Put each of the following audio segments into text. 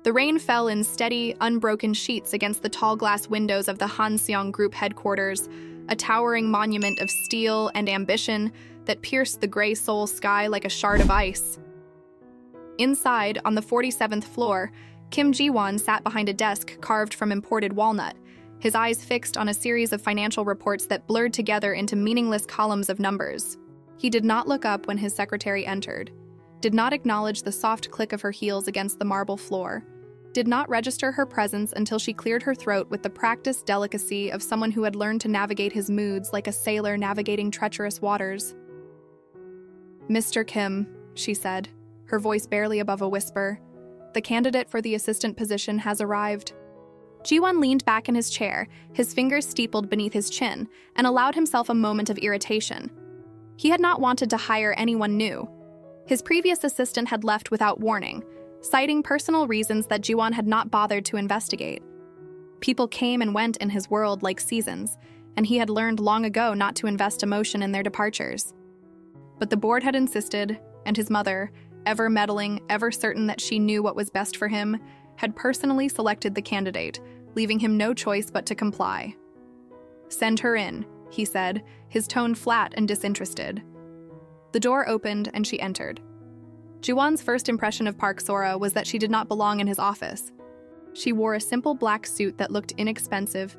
The rain fell in steady, unbroken sheets against the tall glass windows of the Hanseong Group headquarters, a towering monument of steel and ambition that pierced the gray Seoul sky like a shard of ice. Inside, on the 47th floor, Kim Ji-won sat behind a desk carved from imported walnut, his eyes fixed on a series of financial reports that blurred together into meaningless columns of numbers. He did not look up when his secretary entered, did not acknowledge the soft click of her heels against the marble floor, did not register her presence until she cleared her throat with the practiced delicacy of someone who had learned to navigate his moods like a sailor navigating treacherous waters. "Mr. Kim," she said, her voice barely above a whisper, "the candidate for the assistant position has arrived." Ji-won leaned back in his chair, his fingers steepled beneath his chin, and allowed himself a moment of irritation. He had not wanted to hire anyone new. His previous assistant had left without warning, citing personal reasons that Ji-won had not bothered to investigate. People came and went in his world like seasons, and he had learned long ago not to invest emotion in their departures. But the board had insisted, and his mother, ever meddling, ever certain that she knew what was best for him, had personally selected the candidate, leaving him no choice but to comply. "Send her in," he said, his tone flat and disinterested. The door opened and she entered. Ji-won's first impression of Park Sora was that she did not belong in his office. She wore a simple black suit that looked inexpensive,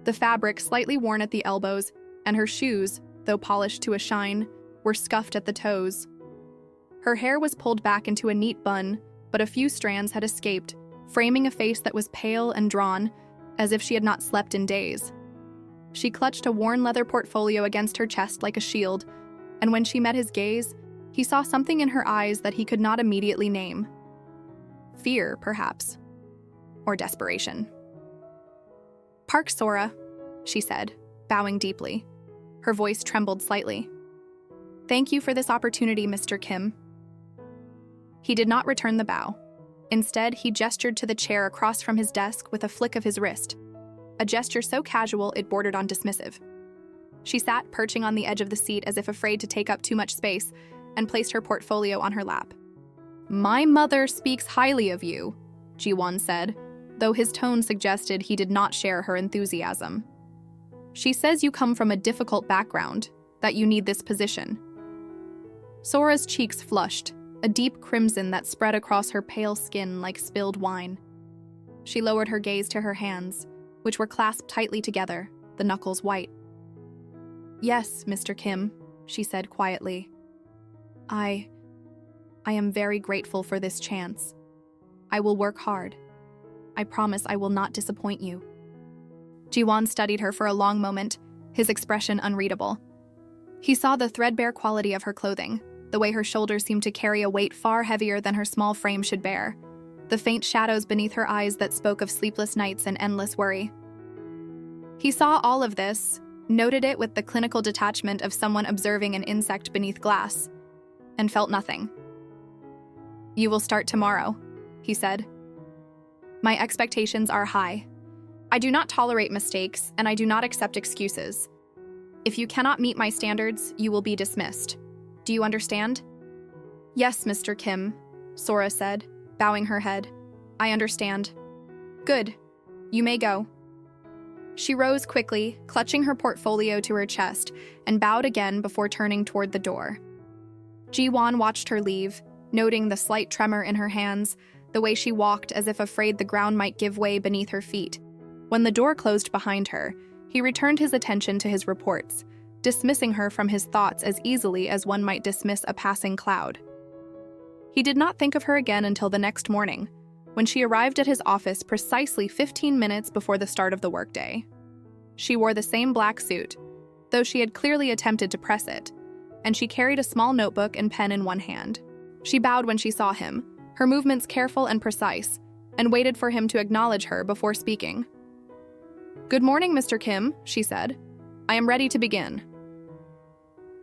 the fabric slightly worn at the elbows, and her shoes, though polished to a shine, were scuffed at the toes. Her hair was pulled back into a neat bun, but a few strands had escaped, framing a face that was pale and drawn, as if she had not slept in days. She clutched a worn leather portfolio against her chest like a shield, and when she met his gaze, he saw something in her eyes that he could not immediately name. Fear, perhaps. Or desperation. "Park Sora," she said, bowing deeply. Her voice trembled slightly. "Thank you for this opportunity, Mr. Kim." He did not return the bow. Instead, he gestured to the chair across from his desk with a flick of his wrist, a gesture so casual it bordered on dismissive. She sat, perching on the edge of the seat as if afraid to take up too much space, and placed her portfolio on her lap. "My mother speaks highly of you," Ji-won said, though his tone suggested he did not share her enthusiasm. "She says you come from a difficult background, that you need this position." Sora's cheeks flushed, a deep crimson that spread across her pale skin like spilled wine. She lowered her gaze to her hands, which were clasped tightly together, the knuckles white. "Yes, Mr. Kim," she said quietly. I am very grateful for this chance. I will work hard. I promise I will not disappoint you." Ji-won studied her for a long moment, his expression unreadable. He saw the threadbare quality of her clothing, the way her shoulders seemed to carry a weight far heavier than her small frame should bear, the faint shadows beneath her eyes that spoke of sleepless nights and endless worry. He saw all of this, noted it with the clinical detachment of someone observing an insect beneath glass, and felt nothing. "You will start tomorrow," he said. "My expectations are high. I do not tolerate mistakes, and I do not accept excuses. If you cannot meet my standards, you will be dismissed. Do you understand?" "Yes, Mr. Kim," Sora said, bowing her head. "I understand." "Good. You may go." She rose quickly, clutching her portfolio to her chest, and bowed again before turning toward the door. Ji-won watched her leave, noting the slight tremor in her hands, the way she walked as if afraid the ground might give way beneath her feet. When the door closed behind her, he returned his attention to his reports, dismissing her from his thoughts as easily as one might dismiss a passing cloud. He did not think of her again until the next morning, when she arrived at his office precisely 15 minutes before the start of the workday. She wore the same black suit, though she had clearly attempted to press it, and she carried a small notebook and pen in one hand. She bowed when she saw him, her movements careful and precise, and waited for him to acknowledge her before speaking. "Good morning, Mr. Kim," she said. "I am ready to begin."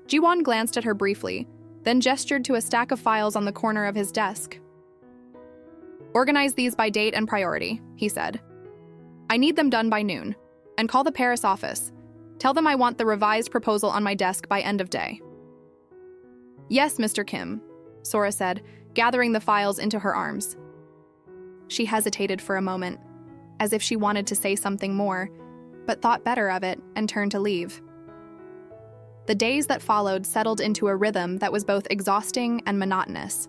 Ji-won glanced at her briefly, then gestured to a stack of files on the corner of his desk. "Organize these by date and priority," he said. "I need them done by noon, and call the Paris office. Tell them I want the revised proposal on my desk by end of day." "Yes, Mr. Kim," Sora said, gathering the files into her arms. She hesitated for a moment, as if she wanted to say something more, but thought better of it and turned to leave. The days that followed settled into a rhythm that was both exhausting and monotonous.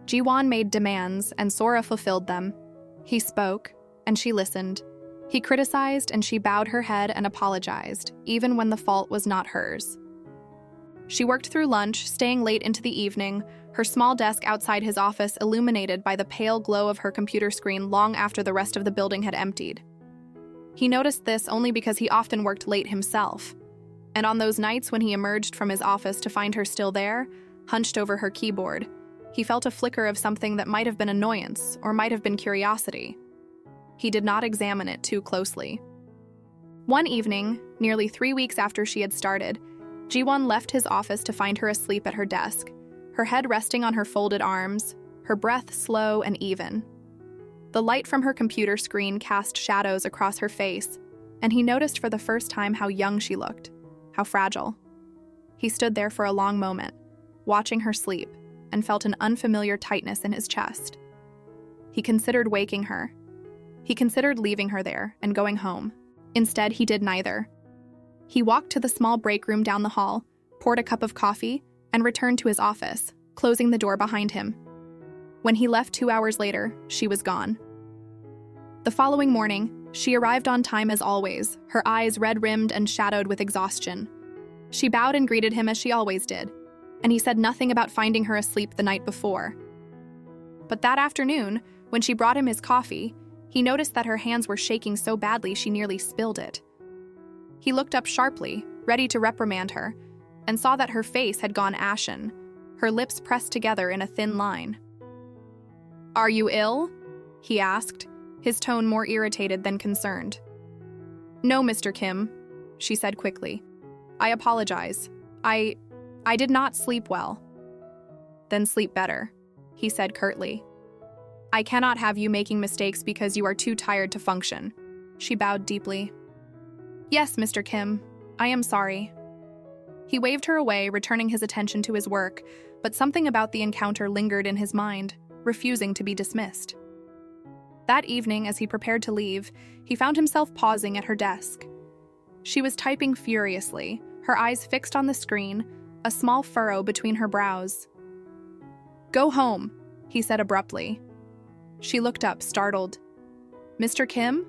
Jiwon made demands, and Sora fulfilled them. He spoke, and she listened. He criticized, and she bowed her head and apologized, even when the fault was not hers. She worked through lunch, staying late into the evening, her small desk outside his office illuminated by the pale glow of her computer screen long after the rest of the building had emptied. He noticed this only because he often worked late himself, and on those nights when he emerged from his office to find her still there, hunched over her keyboard, he felt a flicker of something that might have been annoyance or might have been curiosity. He did not examine it too closely. One evening, nearly 3 weeks after she had started, Jiwon left his office to find her asleep at her desk, her head resting on her folded arms, her breath slow and even. The light from her computer screen cast shadows across her face, and he noticed for the first time how young she looked, how fragile. He stood there for a long moment, watching her sleep, and felt an unfamiliar tightness in his chest. He considered waking her. He considered leaving her there and going home. Instead, he did neither. He walked to the small break room down the hall, poured a cup of coffee, and returned to his office, closing the door behind him. When he left 2 hours later, she was gone. The following morning, she arrived on time as always, her eyes red-rimmed and shadowed with exhaustion. She bowed and greeted him as she always did, and he said nothing about finding her asleep the night before. But that afternoon, when she brought him his coffee, he noticed that her hands were shaking so badly she nearly spilled it. He looked up sharply, ready to reprimand her, and saw that her face had gone ashen, her lips pressed together in a thin line. "Are you ill?" he asked, his tone more irritated than concerned. "No, Mr. Kim," she said quickly. "I apologize. I did not sleep well." "Then sleep better," he said curtly. "I cannot have you making mistakes because you are too tired to function." She bowed deeply. "Yes, Mr. Kim, I am sorry." He waved her away, returning his attention to his work, but something about the encounter lingered in his mind, refusing to be dismissed. That evening, as he prepared to leave, he found himself pausing at her desk. She was typing furiously, her eyes fixed on the screen, a small furrow between her brows. "Go home," he said abruptly. She looked up, startled. "Mr. Kim?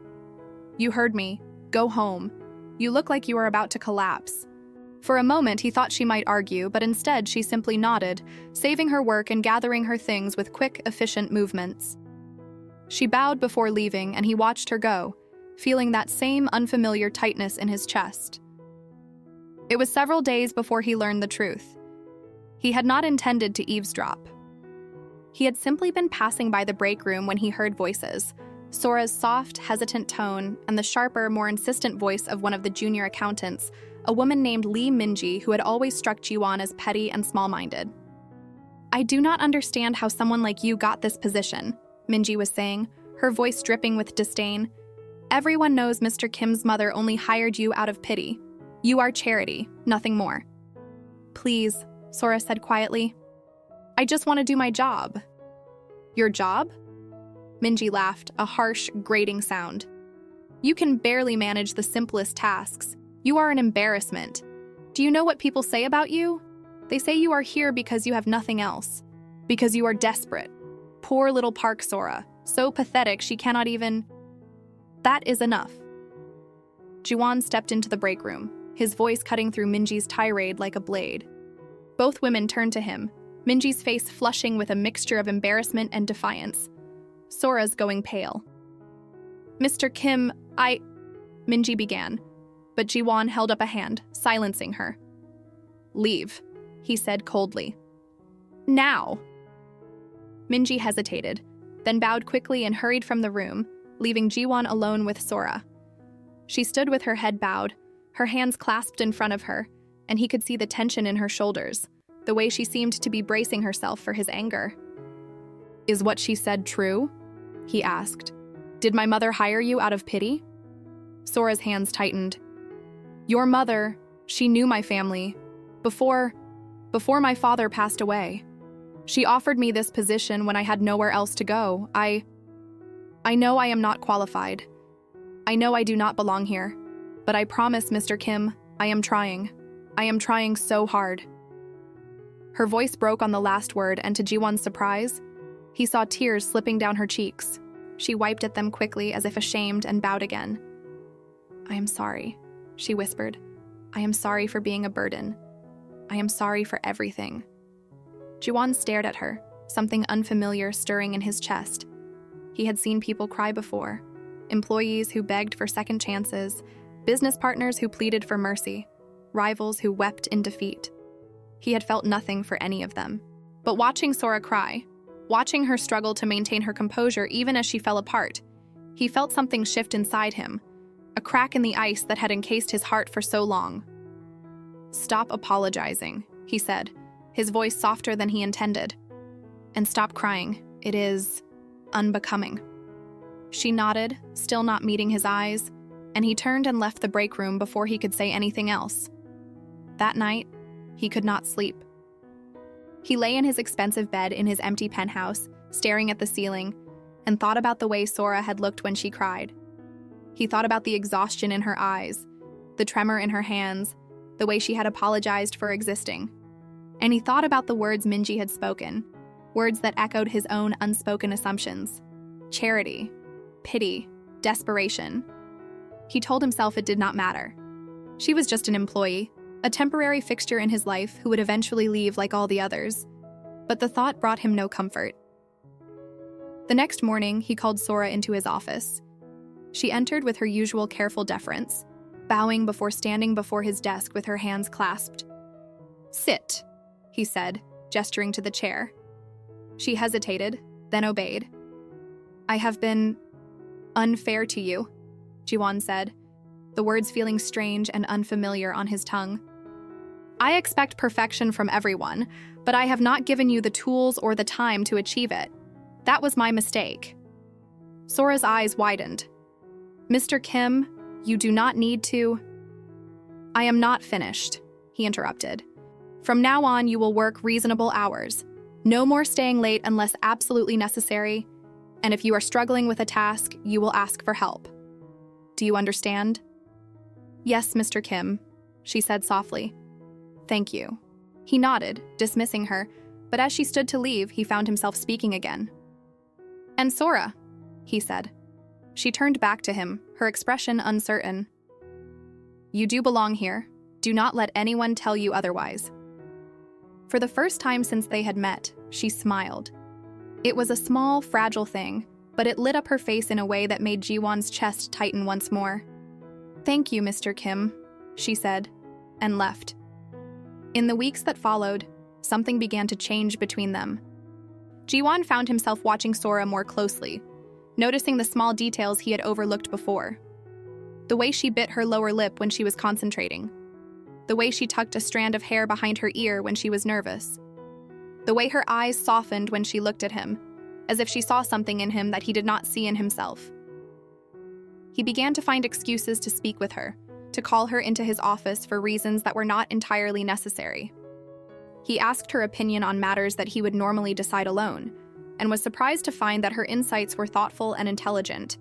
You heard me. Go home. You look like you are about to collapse." For a moment, he thought she might argue, but instead she simply nodded, saving her work and gathering her things with quick, efficient movements. She bowed before leaving, and he watched her go, feeling that same unfamiliar tightness in his chest. It was several days before he learned the truth. He had not intended to eavesdrop. He had simply been passing by the break room when he heard voices, Sora's soft, hesitant tone, and the sharper, more insistent voice of one of the junior accountants, a woman named Lee Minji who had always struck Jiwon as petty and small-minded. "I do not understand how someone like you got this position," Minji was saying, her voice dripping with disdain. "Everyone knows Mr. Kim's mother only hired you out of pity. You are charity, nothing more." "Please," Sora said quietly. "I just want to do my job." "Your job?" Minji laughed, a harsh, grating sound. "You can barely manage the simplest tasks. You are an embarrassment. Do you know what people say about you? They say you are here because you have nothing else. Because you are desperate. Poor little Park Sora, so pathetic she cannot even—" "That is enough." Jiwon stepped into the break room, his voice cutting through Minji's tirade like a blade. Both women turned to him, Minji's face flushing with a mixture of embarrassment and defiance. Sora's going pale. "Mr. Kim, Minji began, but Jiwon held up a hand, silencing her. "Leave," he said coldly. "Now!" Minji hesitated, then bowed quickly and hurried from the room, leaving Jiwon alone with Sora. She stood with her head bowed, her hands clasped in front of her, and he could see the tension in her shoulders, the way she seemed to be bracing herself for his anger. "Is what she said true?" he asked. "Did my mother hire you out of pity?" Sora's hands tightened. "Your mother, she knew my family. Before my father passed away. She offered me this position when I had nowhere else to go. I know I am not qualified. I know I do not belong here. But I promise, Mr. Kim, I am trying. I am trying so hard. Her voice broke on the last word, and to Jiwon's surprise, he saw tears slipping down her cheeks. She wiped at them quickly as if ashamed and bowed again. I am sorry, she whispered. I am sorry for being a burden. I am sorry for everything. Jiwon stared at her, something unfamiliar stirring in his chest. He had seen people cry before, employees who begged for second chances, business partners who pleaded for mercy, rivals who wept in defeat. He had felt nothing for any of them. But watching Sora cry, watching her struggle to maintain her composure even as she fell apart, he felt something shift inside him, a crack in the ice that had encased his heart for so long. Stop apologizing, he said, his voice softer than he intended. And stop crying. It is unbecoming. She nodded, still not meeting his eyes, and he turned and left the break room before he could say anything else. That night, he could not sleep. He lay in his expensive bed in his empty penthouse, staring at the ceiling, and thought about the way Sora had looked when she cried. He thought about the exhaustion in her eyes, the tremor in her hands, the way she had apologized for existing. And he thought about the words Minji had spoken, words that echoed his own unspoken assumptions. Charity, pity, desperation. He told himself it did not matter. She was just an employee, a temporary fixture in his life who would eventually leave like all the others. But the thought brought him no comfort. The next morning, he called Sora into his office. She entered with her usual careful deference, bowing before standing before his desk with her hands clasped. Sit, he said, gesturing to the chair. She hesitated, then obeyed. I have been unfair to you, Jiwon said, the words feeling strange and unfamiliar on his tongue. I expect perfection from everyone, but I have not given you the tools or the time to achieve it. That was my mistake. Sora's eyes widened. Mr. Kim, you do not need to. I am not finished, he interrupted. From now on, you will work reasonable hours. No more staying late unless absolutely necessary. And if you are struggling with a task, you will ask for help. Do you understand? Yes, Mr. Kim, she said softly. Thank you. He nodded, dismissing her, but as she stood to leave, he found himself speaking again. And Sora, he said. She turned back to him, her expression uncertain. You do belong here. Do not let anyone tell you otherwise. For the first time since they had met, she smiled. It was a small, fragile thing, but it lit up her face in a way that made Jiwon's chest tighten once more. Thank you, Mr. Kim, she said, and left. In the weeks that followed, something began to change between them. Jiwon found himself watching Sora more closely, noticing the small details he had overlooked before. The way she bit her lower lip when she was concentrating. The way she tucked a strand of hair behind her ear when she was nervous. The way her eyes softened when she looked at him, as if she saw something in him that he did not see in himself. He began to find excuses to speak with her, to call her into his office for reasons that were not entirely necessary. He asked her opinion on matters that he would normally decide alone, and was surprised to find that her insights were thoughtful and intelligent.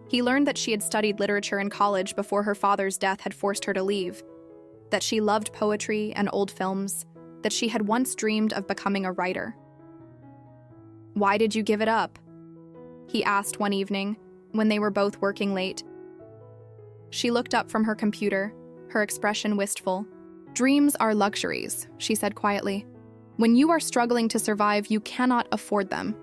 He learned that she had studied literature in college before her father's death had forced her to leave, that she loved poetry and old films, that she had once dreamed of becoming a writer. Why did you give it up? He asked one evening, when they were both working late. She looked up from her computer, her expression wistful. Dreams are luxuries, she said quietly. When you are struggling to survive, you cannot afford them.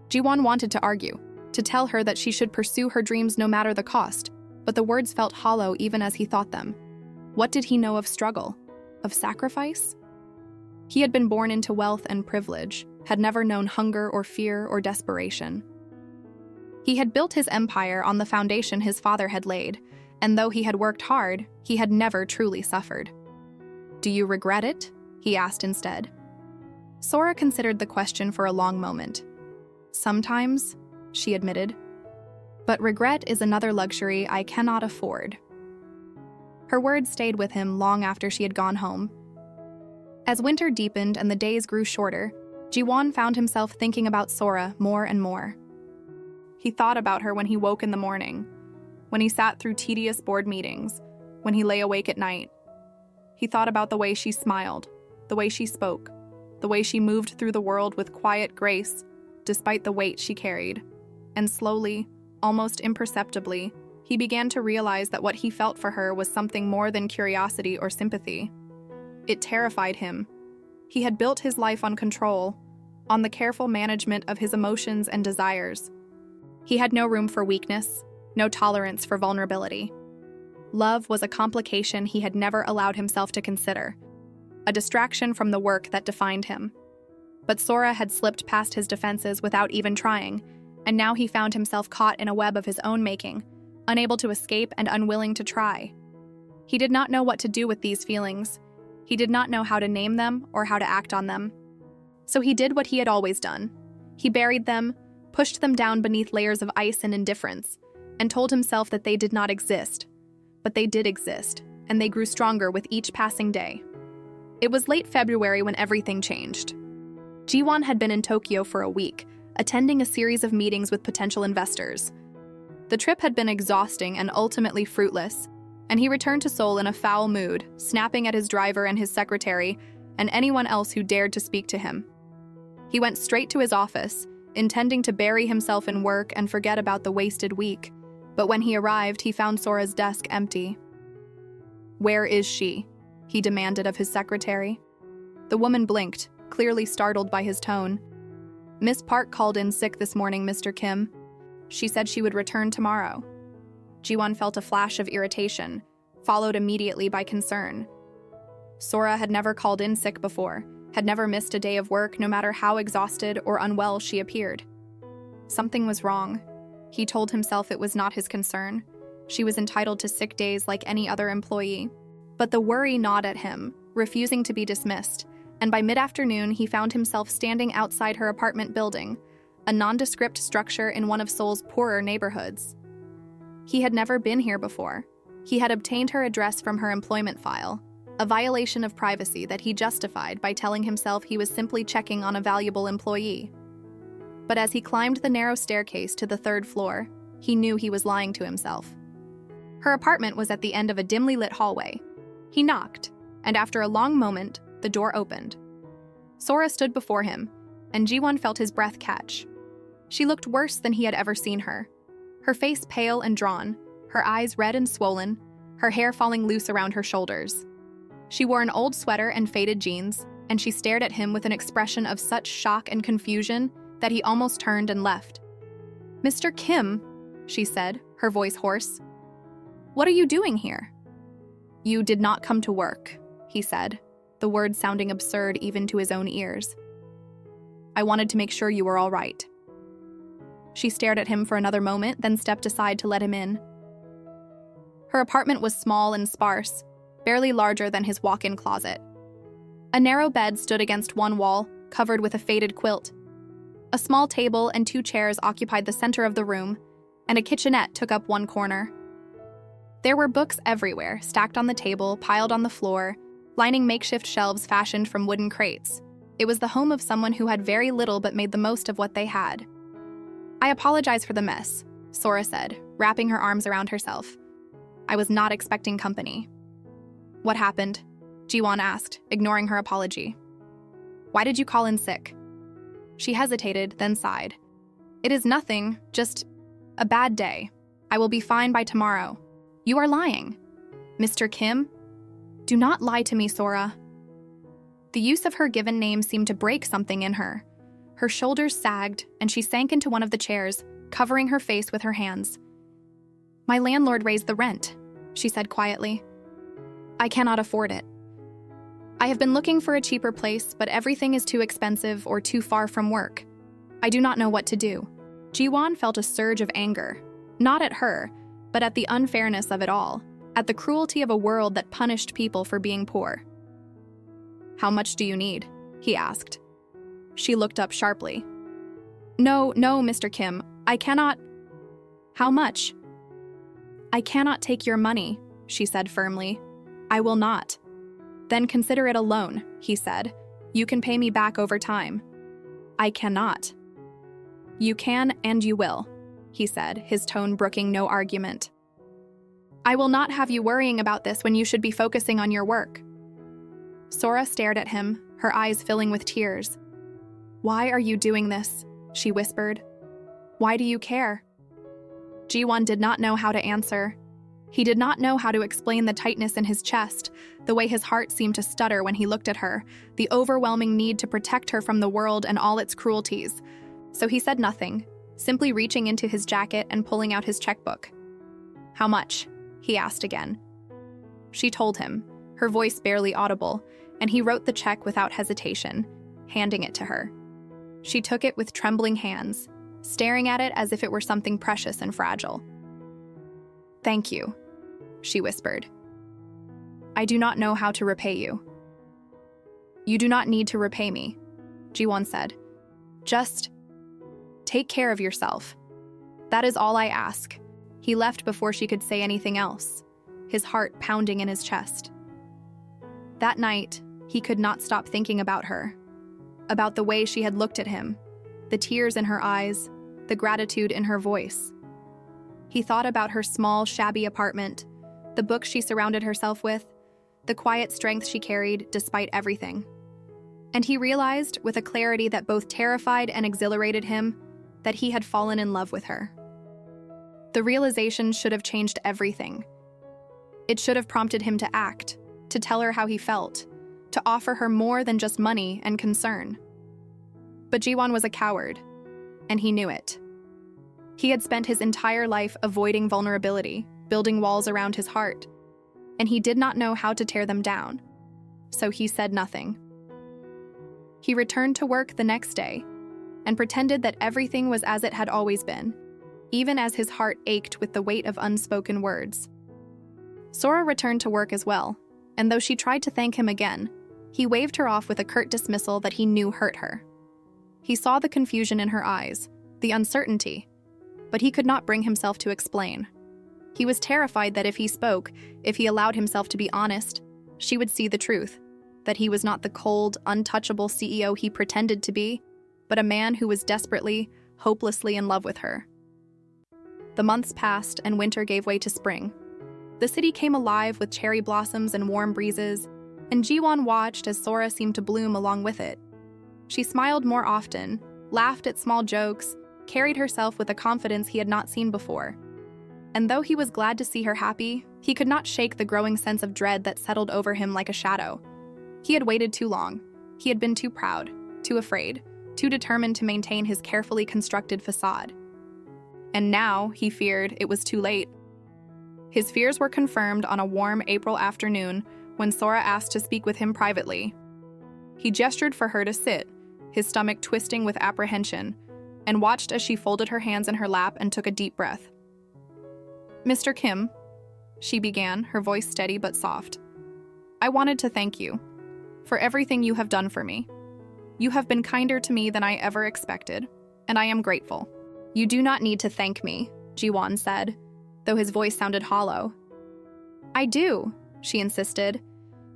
Jiwon wanted to argue, to tell her that she should pursue her dreams no matter the cost, but the words felt hollow even as he thought them. What did he know of struggle? Of sacrifice? He had been born into wealth and privilege, had never known hunger or fear or desperation. He had built his empire on the foundation his father had laid, and though he had worked hard, he had never truly suffered. Do you regret it? He asked instead. Sora considered the question for a long moment. Sometimes, she admitted. But regret is another luxury I cannot afford. Her words stayed with him long after she had gone home. As winter deepened and the days grew shorter, Jiwon found himself thinking about Sora more and more. He thought about her when he woke in the morning, when he sat through tedious board meetings, when he lay awake at night. He thought about the way she smiled, the way she spoke, the way she moved through the world with quiet grace, despite the weight she carried. And slowly, almost imperceptibly, he began to realize that what he felt for her was something more than curiosity or sympathy. It terrified him. He had built his life on control, on the careful management of his emotions and desires. He had no room for weakness, no tolerance for vulnerability. Love was a complication he had never allowed himself to consider, a distraction from the work that defined him. But Sora had slipped past his defenses without even trying, and now he found himself caught in a web of his own making, unable to escape and unwilling to try. He did not know what to do with these feelings. He did not know how to name them or how to act on them. So he did what he had always done. He buried them, pushed them down beneath layers of ice and indifference, and told himself that they did not exist. But they did exist, and they grew stronger with each passing day. It was late February when everything changed. Jiwon had been in Tokyo for a week, attending a series of meetings with potential investors. The trip had been exhausting and ultimately fruitless, and he returned to Seoul in a foul mood, snapping at his driver and his secretary, and anyone else who dared to speak to him. He went straight to his office, intending to bury himself in work and forget about the wasted week, but when he arrived, he found Sora's desk empty. "Where is she?" he demanded of his secretary. The woman blinked, clearly startled by his tone. "Miss Park called in sick this morning, Mr. Kim. She said she would return tomorrow." Jiwon felt a flash of irritation, followed immediately by concern. Sora had never called in sick before, had never missed a day of work no matter how exhausted or unwell she appeared. Something was wrong. He told himself it was not his concern. She was entitled to sick days like any other employee. But the worry gnawed at him, refusing to be dismissed, and by mid-afternoon he found himself standing outside her apartment building, a nondescript structure in one of Seoul's poorer neighborhoods. He had never been here before. He had obtained her address from her employment file, a violation of privacy that he justified by telling himself he was simply checking on a valuable employee. But as he climbed the narrow staircase to the third floor, he knew he was lying to himself. Her apartment was at the end of a dimly lit hallway. He knocked, and after a long moment, the door opened. Sora stood before him, and Jiwon felt his breath catch. She looked worse than he had ever seen her. Her face pale and drawn, her eyes red and swollen, her hair falling loose around her shoulders. She wore an old sweater and faded jeans, and she stared at him with an expression of such shock and confusion that he almost turned and left. "Mr. Kim," she said, her voice hoarse. "What are you doing here?" "You did not come to work," he said, the words sounding absurd even to his own ears. "I wanted to make sure you were all right." She stared at him for another moment, then stepped aside to let him in. Her apartment was small and sparse, barely larger than his walk-in closet. A narrow bed stood against one wall, covered with a faded quilt. A small table and 2 chairs occupied the center of the room, and a kitchenette took up one corner. There were books everywhere, stacked on the table, piled on the floor, lining makeshift shelves fashioned from wooden crates. It was the home of someone who had very little but made the most of what they had. "I apologize for the mess," Sora said, wrapping her arms around herself. "I was not expecting company." "What happened?" Jiwon asked, ignoring her apology. "Why did you call in sick?" She hesitated, then sighed. "It is nothing, just a bad day. I will be fine by tomorrow." "You are lying." "Mr. Kim?" "Do not lie to me, Sora." The use of her given name seemed to break something in her. Her shoulders sagged, and she sank into one of the chairs, covering her face with her hands. "My landlord raised the rent," she said quietly. "I cannot afford it. I have been looking for a cheaper place, but everything is too expensive or too far from work. I do not know what to do." Jiwon felt a surge of anger, not at her, but at the unfairness of it all, at the cruelty of a world that punished people for being poor. "How much do you need?" he asked. She looked up sharply. No, Mr. Kim, I cannot." "How much?" "I cannot take your money," she said firmly. "I will not." "Then consider it a loan," he said. "You can pay me back over time." "I cannot." "You can and you will." he said, his tone brooking no argument. I will not have you worrying about this when you should be focusing on your work. Sora stared at him, her eyes filling with tears. Why are you doing this? She whispered. Why do you care? Jiwon did not know how to answer. He did not know how to explain the tightness in his chest, the way his heart seemed to stutter when he looked at her, the overwhelming need to protect her from the world and all its cruelties. So he said nothing, simply reaching into his jacket and pulling out his checkbook. How much? He asked again. She told him, her voice barely audible, and he wrote the check without hesitation, handing it to her. She took it with trembling hands, staring at it as if it were something precious and fragile. Thank you, she whispered. I do not know how to repay you. You do not need to repay me, Jiwon said. Just take care of yourself. That is all I ask. He left before she could say anything else, his heart pounding in his chest. That night, he could not stop thinking about her, about the way she had looked at him, the tears in her eyes, the gratitude in her voice. He thought about her small, shabby apartment, the books she surrounded herself with, the quiet strength she carried despite everything. And he realized, with a clarity that both terrified and exhilarated him, that he had fallen in love with her. The realization should have changed everything. It should have prompted him to act, to tell her how he felt, to offer her more than just money and concern. But Jiwon was a coward, and he knew it. He had spent his entire life avoiding vulnerability, building walls around his heart, and he did not know how to tear them down, so he said nothing. He returned to work the next day and pretended that everything was as it had always been, even as his heart ached with the weight of unspoken words. Sora returned to work as well, and though she tried to thank him again, he waved her off with a curt dismissal that he knew hurt her. He saw the confusion in her eyes, the uncertainty, but he could not bring himself to explain. He was terrified that if he spoke, if he allowed himself to be honest, she would see the truth, that he was not the cold, untouchable CEO he pretended to be, but a man who was desperately, hopelessly in love with her. The months passed and winter gave way to spring. The city came alive with cherry blossoms and warm breezes, and Jiwon watched as Sora seemed to bloom along with it. She smiled more often, laughed at small jokes, carried herself with a confidence he had not seen before. And though he was glad to see her happy, he could not shake the growing sense of dread that settled over him like a shadow. He had waited too long. He had been too proud, too afraid, too determined to maintain his carefully constructed facade. And now, he feared, it was too late. His fears were confirmed on a warm April afternoon when Sora asked to speak with him privately. He gestured for her to sit, his stomach twisting with apprehension, and watched as she folded her hands in her lap and took a deep breath. Mr. Kim, she began, her voice steady but soft. I wanted to thank you for everything you have done for me. You have been kinder to me than I ever expected, and I am grateful. You do not need to thank me, Jiwon said, though his voice sounded hollow. I do, she insisted,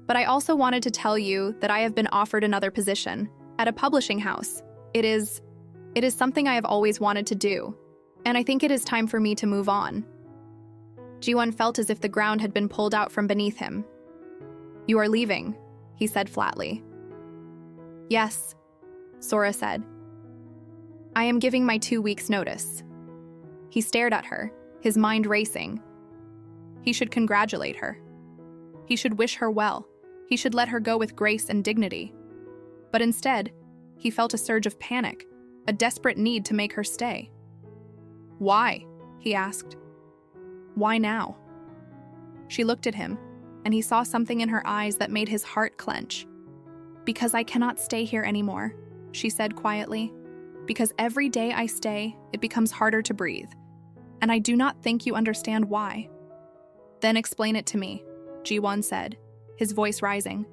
but I also wanted to tell you that I have been offered another position at a publishing house. It is something I have always wanted to do, and I think it is time for me to move on. Jiwon felt as if the ground had been pulled out from beneath him. You are leaving, he said flatly. Yes, Sora said. I am giving my 2 weeks' notice. He stared at her, his mind racing. He should congratulate her. He should wish her well. He should let her go with grace and dignity. But instead, he felt a surge of panic, a desperate need to make her stay. Why? He asked. Why now? She looked at him, and he saw something in her eyes that made his heart clench. Because I cannot stay here anymore, she said quietly. Because every day I stay, it becomes harder to breathe. And I do not think you understand why. Then explain it to me, Jiwon said, his voice rising.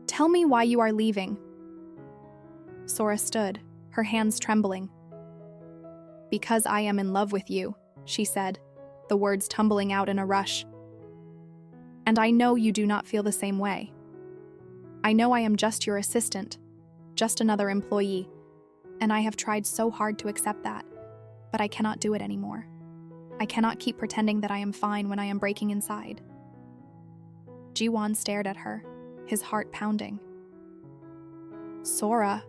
Tell me why you are leaving. Sora stood, her hands trembling. Because I am in love with you, she said, the words tumbling out in a rush. And I know you do not feel the same way. I know I am just your assistant, just another employee, and I have tried so hard to accept that. But I cannot do it anymore. I cannot keep pretending that I am fine when I am breaking inside. Ji-won stared at her, his heart pounding. Sora.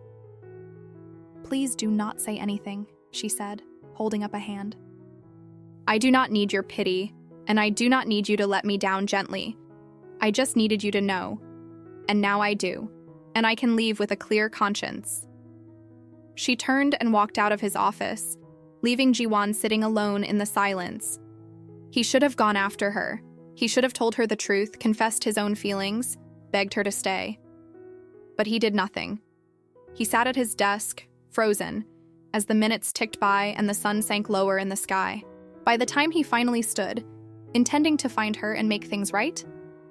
Please do not say anything, she said, holding up a hand. I do not need your pity, and I do not need you to let me down gently. I just needed you to know. And now I do, and I can leave with a clear conscience. She turned and walked out of his office, leaving Ji-won sitting alone in the silence. He should have gone after her. He should have told her the truth, confessed his own feelings, begged her to stay. But he did nothing. He sat at his desk, frozen, as the minutes ticked by and the sun sank lower in the sky. By the time he finally stood, intending to find her and make things right,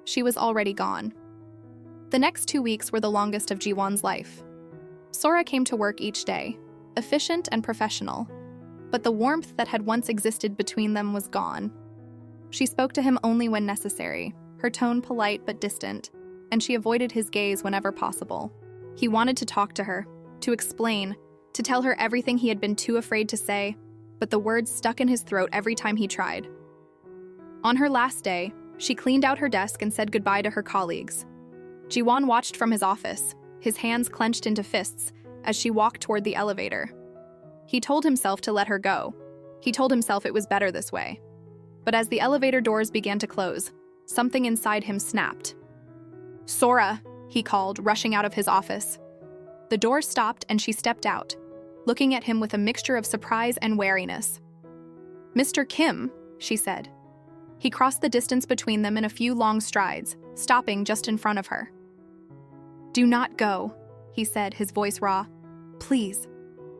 she was already gone. The next 2 weeks were the longest of Ji-won's life. Sora came to work each day, efficient and professional, but the warmth that had once existed between them was gone. She spoke to him only when necessary, her tone polite but distant, and she avoided his gaze whenever possible. He wanted to talk to her, to explain, to tell her everything he had been too afraid to say, but the words stuck in his throat every time he tried. On her last day, she cleaned out her desk and said goodbye to her colleagues. Ji-won watched from his office, his hands clenched into fists, as she walked toward the elevator. He told himself to let her go. He told himself it was better this way. But as the elevator doors began to close, something inside him snapped. Sora, he called, rushing out of his office. The door stopped and she stepped out, looking at him with a mixture of surprise and wariness. Mr. Kim, she said. He crossed the distance between them in a few long strides, stopping just in front of her. Do not go, he said, his voice raw. Please.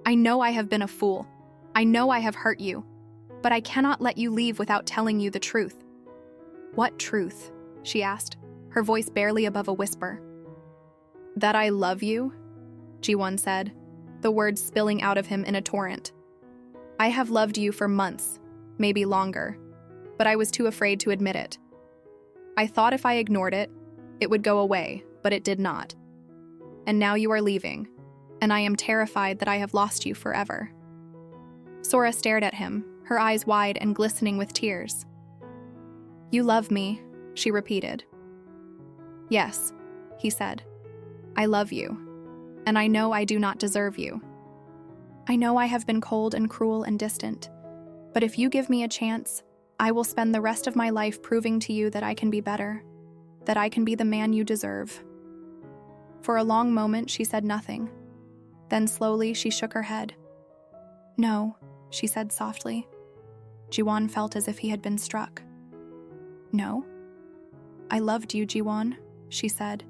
I know I have been a fool. I know I have hurt you. But I cannot let you leave without telling you the truth. What truth? She asked, her voice barely above a whisper. That I love you, Ji-won said, the words spilling out of him in a torrent. I have loved you for months, maybe longer, but I was too afraid to admit it. I thought if I ignored it, it would go away, but it did not. And now you are leaving, and I am terrified that I have lost you forever. Sora stared at him, her eyes wide and glistening with tears. You love me, she repeated. Yes, he said. I love you, and I know I do not deserve you. I know I have been cold and cruel and distant, but if you give me a chance, I will spend the rest of my life proving to you that I can be better, that I can be the man you deserve. For a long moment, she said nothing. Then slowly, she shook her head. No, she said softly. Ji-won felt as if he had been struck. No? I loved you, Ji-won, she said,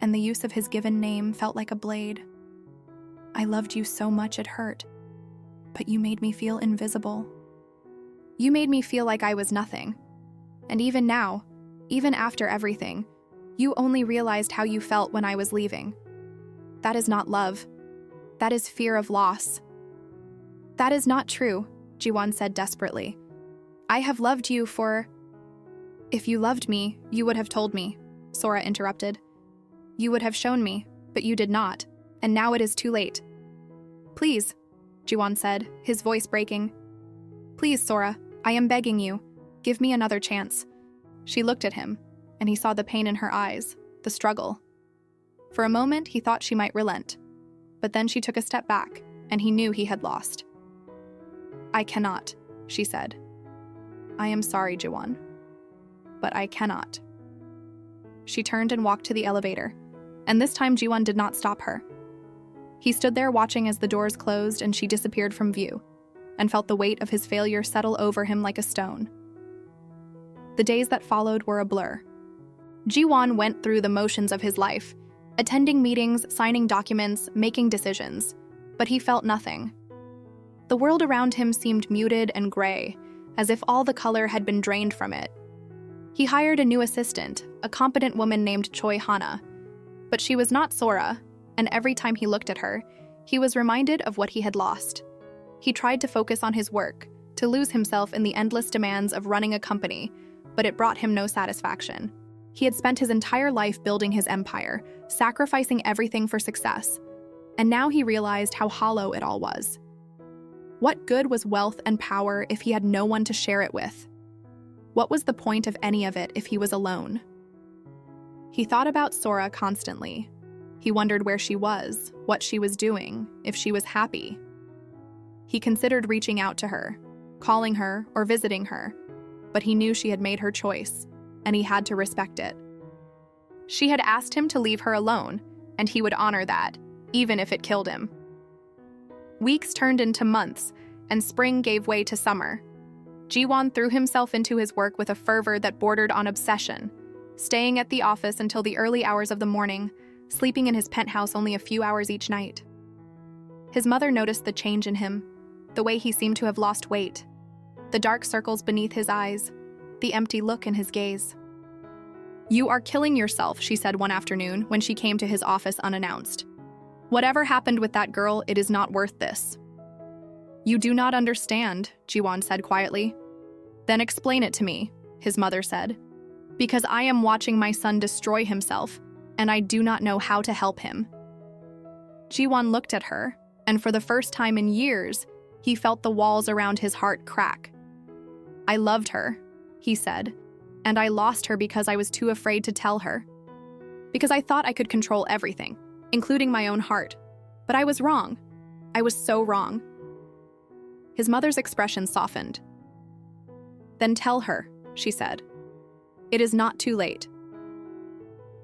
and the use of his given name felt like a blade. I loved you so much it hurt, but you made me feel invisible. You made me feel like I was nothing. And even now, even after everything, you only realized how you felt when I was leaving. That is not love. That is fear of loss. That is not true, Ji-won said desperately. I have loved you for... If you loved me, you would have told me, Sora interrupted. You would have shown me, but you did not, and now it is too late. Please, Ji-won said, his voice breaking. Please, Sora, I am begging you. Give me another chance. She looked at him, and he saw the pain in her eyes, the struggle. For a moment, he thought she might relent, but then she took a step back, and he knew he had lost. I cannot, she said. I am sorry, Ji-won, but I cannot. She turned and walked to the elevator, and this time Ji-won did not stop her. He stood there watching as the doors closed and she disappeared from view, and felt the weight of his failure settle over him like a stone. The days that followed were a blur. Ji-won went through the motions of his life, attending meetings, signing documents, making decisions, but he felt nothing. The world around him seemed muted and gray, as if all the color had been drained from it. He hired a new assistant, a competent woman named Choi Hana, but she was not Sora, and every time he looked at her, he was reminded of what he had lost. He tried to focus on his work, to lose himself in the endless demands of running a company, but it brought him no satisfaction. He had spent his entire life building his empire, sacrificing everything for success, and now he realized how hollow it all was. What good was wealth and power if he had no one to share it with? What was the point of any of it if he was alone? He thought about Sora constantly. He wondered where she was, what she was doing, if she was happy. He considered reaching out to her, calling her or visiting her, but he knew she had made her choice, and he had to respect it. She had asked him to leave her alone, and he would honor that, even if it killed him. Weeks turned into months, and spring gave way to summer. Jiwon threw himself into his work with a fervor that bordered on obsession, staying at the office until the early hours of the morning, sleeping in his penthouse only a few hours each night. His mother noticed the change in him, the way he seemed to have lost weight, the dark circles beneath his eyes, the empty look in his gaze. "You are killing yourself," she said one afternoon when she came to his office unannounced. "Whatever happened with that girl, it is not worth this." "You do not understand," Jiwon said quietly. "Then explain it to me," his mother said. "Because I am watching my son destroy himself, and I do not know how to help him." Jiwon looked at her, and for the first time in years, he felt the walls around his heart crack. "I loved her," he said, "and I lost her because I was too afraid to tell her. Because I thought I could control everything, including my own heart. But I was wrong. I was so wrong." His mother's expression softened. "Then tell her," she said. "It is not too late."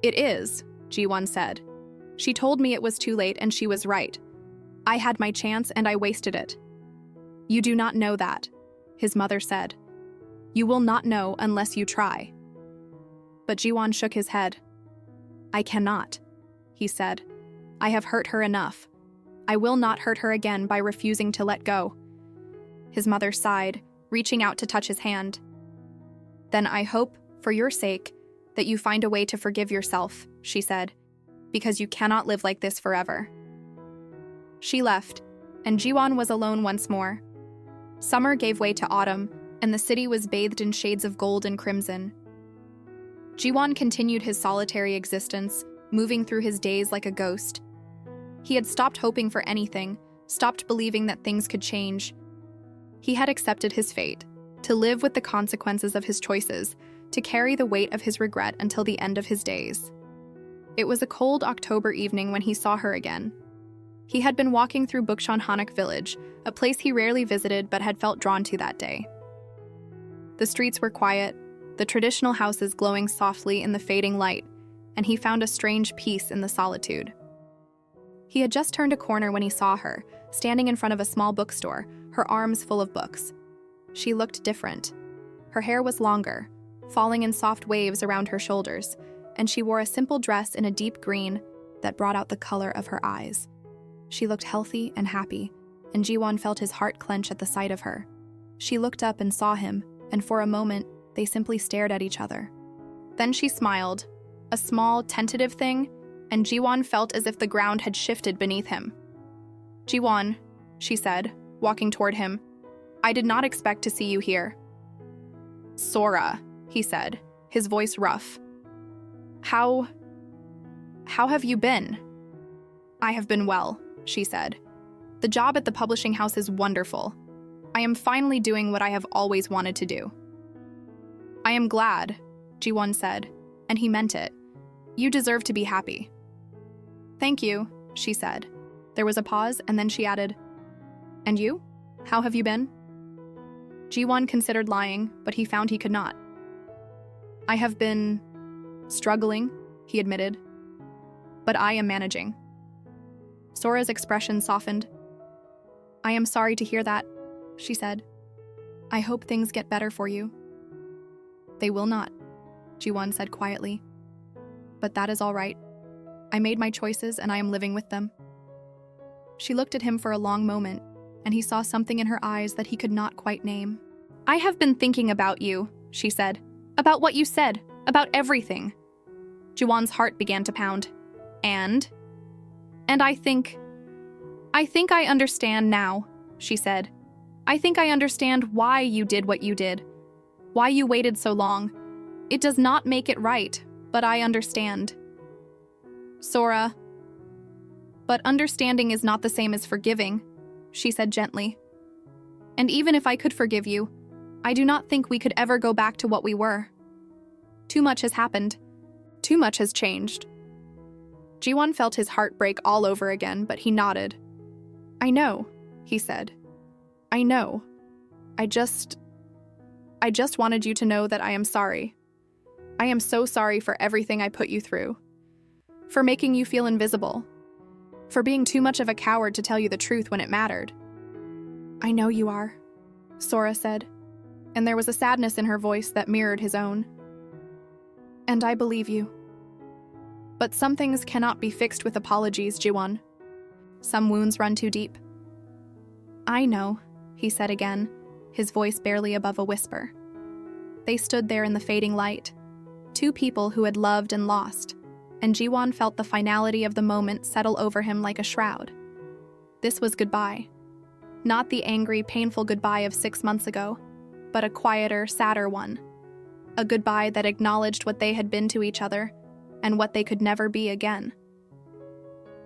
"It is," Jiwon said. "She told me it was too late and she was right. I had my chance and I wasted it." "You do not know that," his mother said. "You will not know unless you try." But Jiwon shook his head. "I cannot," he said. "I have hurt her enough. I will not hurt her again by refusing to let go." His mother sighed, reaching out to touch his hand. "Then I hope, for your sake, that you find a way to forgive yourself," she said, "because you cannot live like this forever." She left, and Jiwon was alone once more. Summer gave way to autumn, and the city was bathed in shades of gold and crimson. Jiwon continued his solitary existence, moving through his days like a ghost. He had stopped hoping for anything, stopped believing that things could change. He had accepted his fate, to live with the consequences of his choices, to carry the weight of his regret until the end of his days. It was a cold October evening when he saw her again. He had been walking through Bukchon village, a place he rarely visited but had felt drawn to that day. The streets were quiet, the traditional houses glowing softly in the fading light, and he found a strange peace in the solitude. He had just turned a corner when he saw her, standing in front of a small bookstore, her arms full of books. She looked different. Her hair was longer, falling in soft waves around her shoulders, and she wore a simple dress in a deep green that brought out the color of her eyes. She looked healthy and happy, and Jiwon felt his heart clench at the sight of her. She looked up and saw him, and for a moment, they simply stared at each other. Then she smiled, a small, tentative thing, and Jiwon felt as if the ground had shifted beneath him. "Jiwon," she said, walking toward him, "I did not expect to see you here." "Sora," he said, his voice rough. How have you been?" "I have been well," she said. "The job at the publishing house is wonderful. I am finally doing what I have always wanted to do." "I am glad," Jiwon said, and he meant it. "You deserve to be happy." "Thank you," she said. There was a pause, and then she added, "And you? How have you been?" Jiwon considered lying, but he found he could not. "I have been struggling," he admitted. "But I am managing." Sora's expression softened. "I am sorry to hear that," she said. "I hope things get better for you." "They will not," Jiwon said quietly. "But that is all right. I made my choices and I am living with them." She looked at him for a long moment, and he saw something in her eyes that he could not quite name. "I have been thinking about you," she said. "About what you said, about everything." Jiwon's heart began to pound. And I think I understand now," she said. "I think I understand why you did what you did, why you waited so long. It does not make it right, but I understand." "Sora." "But understanding is not the same as forgiving," she said gently. And even if I could forgive you, I do not think we could ever go back to what we were. Too much has happened. Too much has changed. Jiwon felt his heart break all over again, but he nodded. I know, he said. I know. I just wanted you to know that I am sorry. I am so sorry for everything I put you through. For making you feel invisible. For being too much of a coward to tell you the truth when it mattered. I know you are, Sora said, and there was a sadness in her voice that mirrored his own. And I believe you. But some things cannot be fixed with apologies, Jiwon. Some wounds run too deep. I know, he said again, his voice barely above a whisper. They stood there in the fading light, two people who had loved and lost, and Jiwon felt the finality of the moment settle over him like a shroud. This was goodbye. Not the angry, painful goodbye of 6 months ago, but a quieter, sadder one. A goodbye that acknowledged what they had been to each other, and what they could never be again.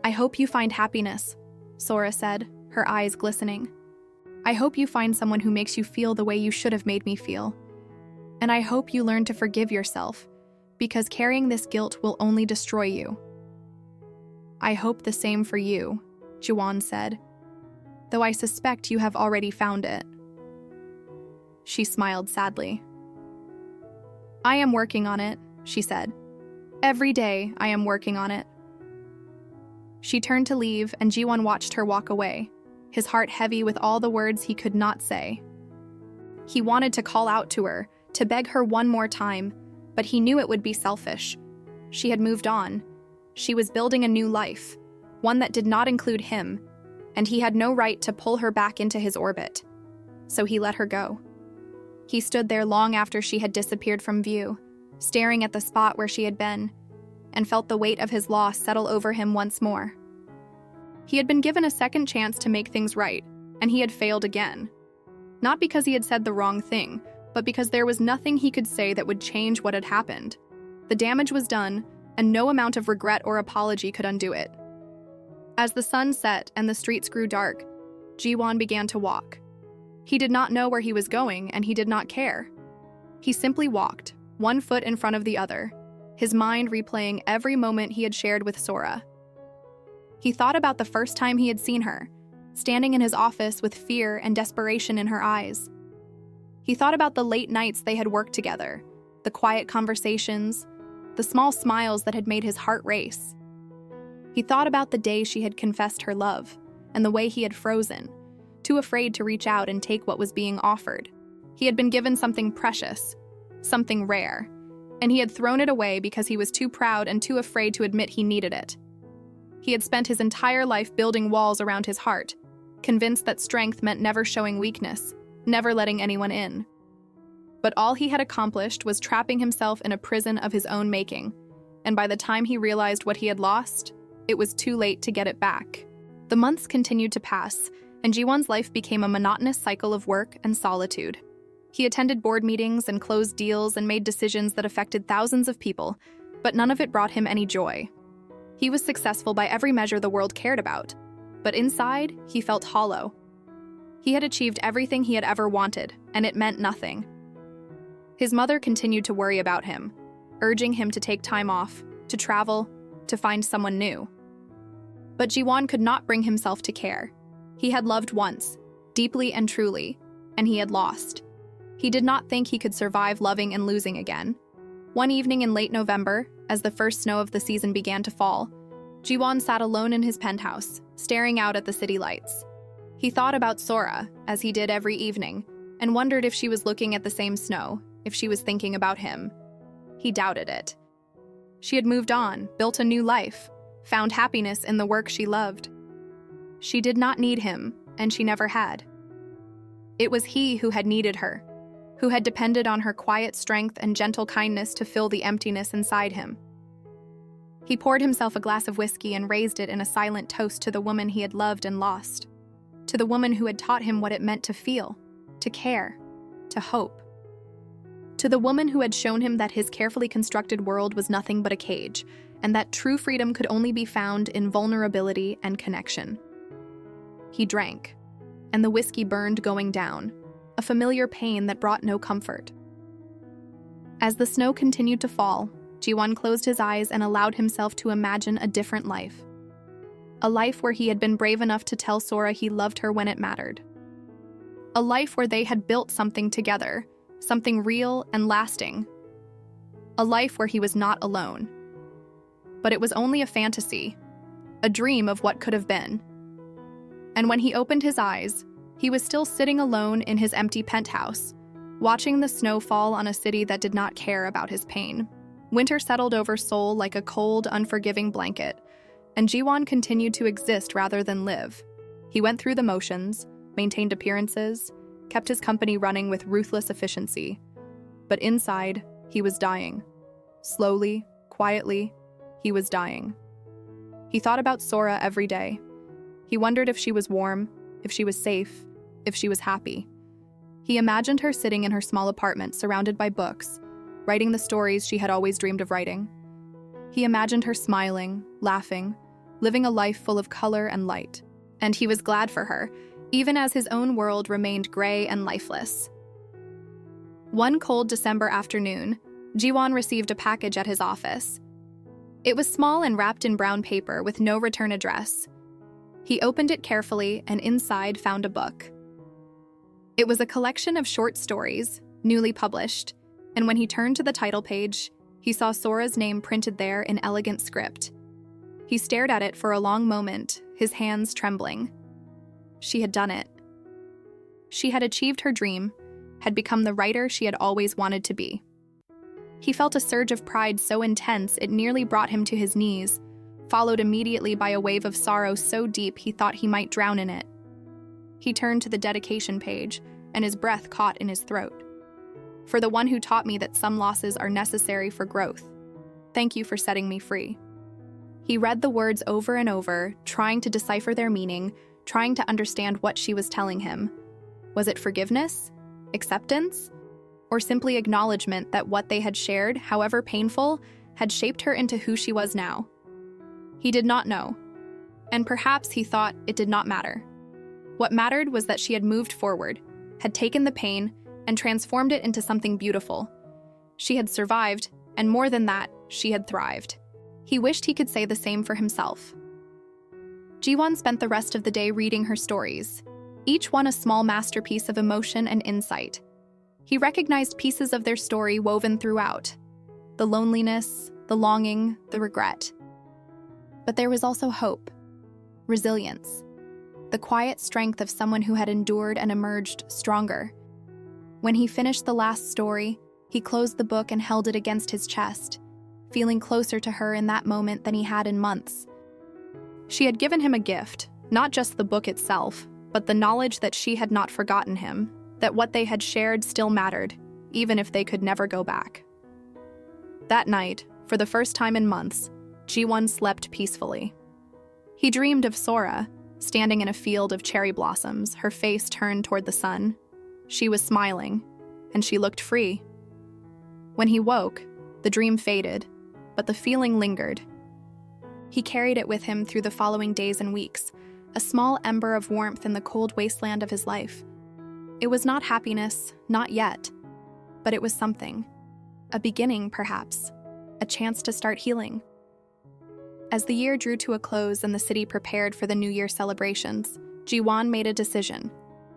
I hope you find happiness, Sora said, her eyes glistening. I hope you find someone who makes you feel the way you should have made me feel. And I hope you learn to forgive yourself, because carrying this guilt will only destroy you. I hope the same for you, Jiwon said, though I suspect you have already found it. She smiled sadly. I am working on it, she said. Every day I am working on it. She turned to leave, and Jiwon watched her walk away, his heart heavy with all the words he could not say. He wanted to call out to her, to beg her one more time, but he knew it would be selfish. She had moved on. She was building a new life, one that did not include him, and he had no right to pull her back into his orbit. So he let her go. He stood there long after she had disappeared from view, staring at the spot where she had been, and felt the weight of his loss settle over him once more. He had been given a second chance to make things right, and he had failed again. Not because he had said the wrong thing, but because there was nothing he could say that would change what had happened. The damage was done, and no amount of regret or apology could undo it. As the sun set and the streets grew dark, Jiwon began to walk. He did not know where he was going, and he did not care. He simply walked, one foot in front of the other, his mind replaying every moment he had shared with Sora. He thought about the first time he had seen her, standing in his office with fear and desperation in her eyes. He thought about the late nights they had worked together, the quiet conversations, the small smiles that had made his heart race. He thought about the day she had confessed her love, and the way he had frozen, too afraid to reach out and take what was being offered. He had been given something precious, something rare, and he had thrown it away because he was too proud and too afraid to admit he needed it. He had spent his entire life building walls around his heart, convinced that strength meant never showing weakness, never letting anyone in. But all he had accomplished was trapping himself in a prison of his own making, and by the time he realized what he had lost, it was too late to get it back. The months continued to pass, and Jiwon's life became a monotonous cycle of work and solitude. He attended board meetings and closed deals and made decisions that affected thousands of people, but none of it brought him any joy. He was successful by every measure the world cared about, but inside, he felt hollow. He had achieved everything he had ever wanted, and it meant nothing. His mother continued to worry about him, urging him to take time off, to travel, to find someone new. But Jiwon could not bring himself to care. He had loved once, deeply and truly, and he had lost. He did not think he could survive loving and losing again. One evening in late November, as the first snow of the season began to fall, Jiwon sat alone in his penthouse, staring out at the city lights. He thought about Sora, as he did every evening, and wondered if she was looking at the same snow, if she was thinking about him. He doubted it. She had moved on, built a new life, found happiness in the work she loved. She did not need him, and she never had. It was he who had needed her, who had depended on her quiet strength and gentle kindness to fill the emptiness inside him. He poured himself a glass of whiskey and raised it in a silent toast to the woman he had loved and lost, to the woman who had taught him what it meant to feel, to care, to hope. To the woman who had shown him that his carefully constructed world was nothing but a cage, and that true freedom could only be found in vulnerability and connection. He drank. and the whiskey burned going down, a familiar pain that brought no comfort. As the snow continued to fall, Ji-won closed his eyes and allowed himself to imagine a different life. A life where he had been brave enough to tell Sora he loved her when it mattered. A life where they had built something together, something real and lasting. A life where he was not alone. But it was only a fantasy, a dream of what could have been. And when he opened his eyes, he was still sitting alone in his empty penthouse, watching the snow fall on a city that did not care about his pain. Winter settled over Seoul like a cold, unforgiving blanket, and Ji-won continued to exist rather than live. He went through the motions, maintained appearances, kept his company running with ruthless efficiency. But inside, he was dying. Slowly, quietly, he was dying. He thought about Sora every day. He wondered if she was warm, if she was safe, if she was happy. He imagined her sitting in her small apartment surrounded by books, writing the stories she had always dreamed of writing. He imagined her smiling, laughing, living a life full of color and light. And he was glad for her, even as his own world remained gray and lifeless. One cold December afternoon, Ji-won received a package at his office. It was small and wrapped in brown paper with no return address. He opened it carefully and inside found a book. It was a collection of short stories, newly published, and when he turned to the title page, he saw Sora's name printed there in elegant script. He stared at it for a long moment, his hands trembling. She had done it. She had achieved her dream, had become the writer she had always wanted to be. He felt a surge of pride so intense it nearly brought him to his knees, followed immediately by a wave of sorrow so deep he thought he might drown in it. He turned to the dedication page, and his breath caught in his throat. For the one who taught me that some losses are necessary for growth. Thank you for setting me free. He read the words over and over, trying to decipher their meaning, trying to understand what she was telling him. Was it forgiveness? Acceptance? Or simply acknowledgement that what they had shared, however painful, had shaped her into who she was now? He did not know. And perhaps he thought it did not matter. What mattered was that she had moved forward, had taken the pain, and transformed it into something beautiful. She had survived, and more than that, she had thrived. He wished he could say the same for himself. Ji-won spent the rest of the day reading her stories, each one a small masterpiece of emotion and insight. He recognized pieces of their story woven throughout, the loneliness, the longing, the regret. But there was also hope, resilience, the quiet strength of someone who had endured and emerged stronger. When he finished the last story, he closed the book and held it against his chest, feeling closer to her in that moment than he had in months. She had given him a gift, not just the book itself, but the knowledge that she had not forgotten him, that what they had shared still mattered, even if they could never go back. That night, for the first time in months, Ji-won slept peacefully. He dreamed of Sora, standing in a field of cherry blossoms, her face turned toward the sun. She was smiling, and she looked free. When he woke, the dream faded, but the feeling lingered. He carried it with him through the following days and weeks, a small ember of warmth in the cold wasteland of his life. It was not happiness, not yet, but it was something. A beginning, perhaps, a chance to start healing. As the year drew to a close and the city prepared for the New Year celebrations, Ji-won made a decision.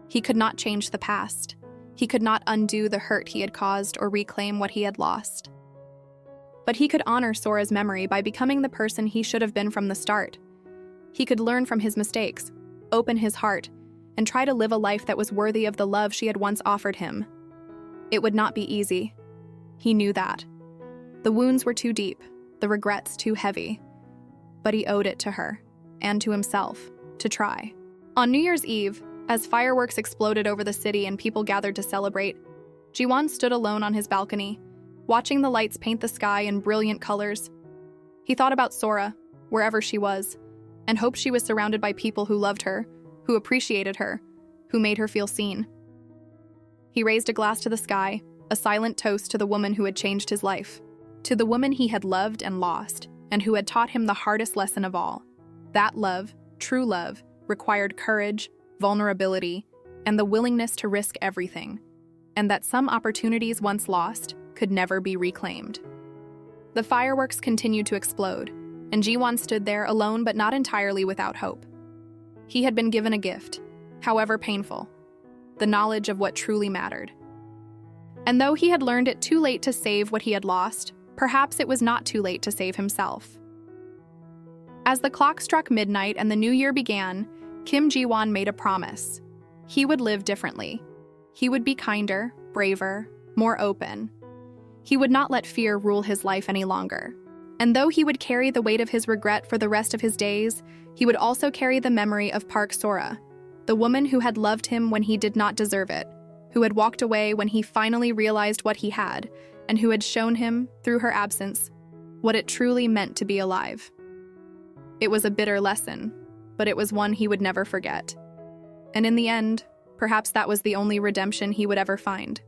He could not change the past. He could not undo the hurt he had caused or reclaim what he had lost. But he could honor Sora's memory by becoming the person he should have been from the start. He could learn from his mistakes, open his heart, and try to live a life that was worthy of the love she had once offered him. It would not be easy. He knew that. The wounds were too deep, the regrets too heavy. But he owed it to her, and to himself, to try. On New Year's Eve, as fireworks exploded over the city and people gathered to celebrate, Ji-won stood alone on his balcony, watching the lights paint the sky in brilliant colors. He thought about Sora, wherever she was, and hoped she was surrounded by people who loved her, who appreciated her, who made her feel seen. He raised a glass to the sky, a silent toast to the woman who had changed his life, to the woman he had loved and lost, and who had taught him the hardest lesson of all. That love, true love, required courage, vulnerability, and the willingness to risk everything, and that some opportunities once lost could never be reclaimed. The fireworks continued to explode, and Jiwon stood there alone but not entirely without hope. He had been given a gift, however painful, the knowledge of what truly mattered. And though he had learned it too late to save what he had lost, perhaps it was not too late to save himself. As the clock struck midnight and the new year began, Kim Jiwon made a promise. He would live differently. He would be kinder, braver, more open. He would not let fear rule his life any longer. And though he would carry the weight of his regret for the rest of his days, he would also carry the memory of Park Sora, the woman who had loved him when he did not deserve it, who had walked away when he finally realized what he had, and who had shown him, through her absence, what it truly meant to be alive. It was a bitter lesson, but it was one he would never forget. And in the end, perhaps that was the only redemption he would ever find.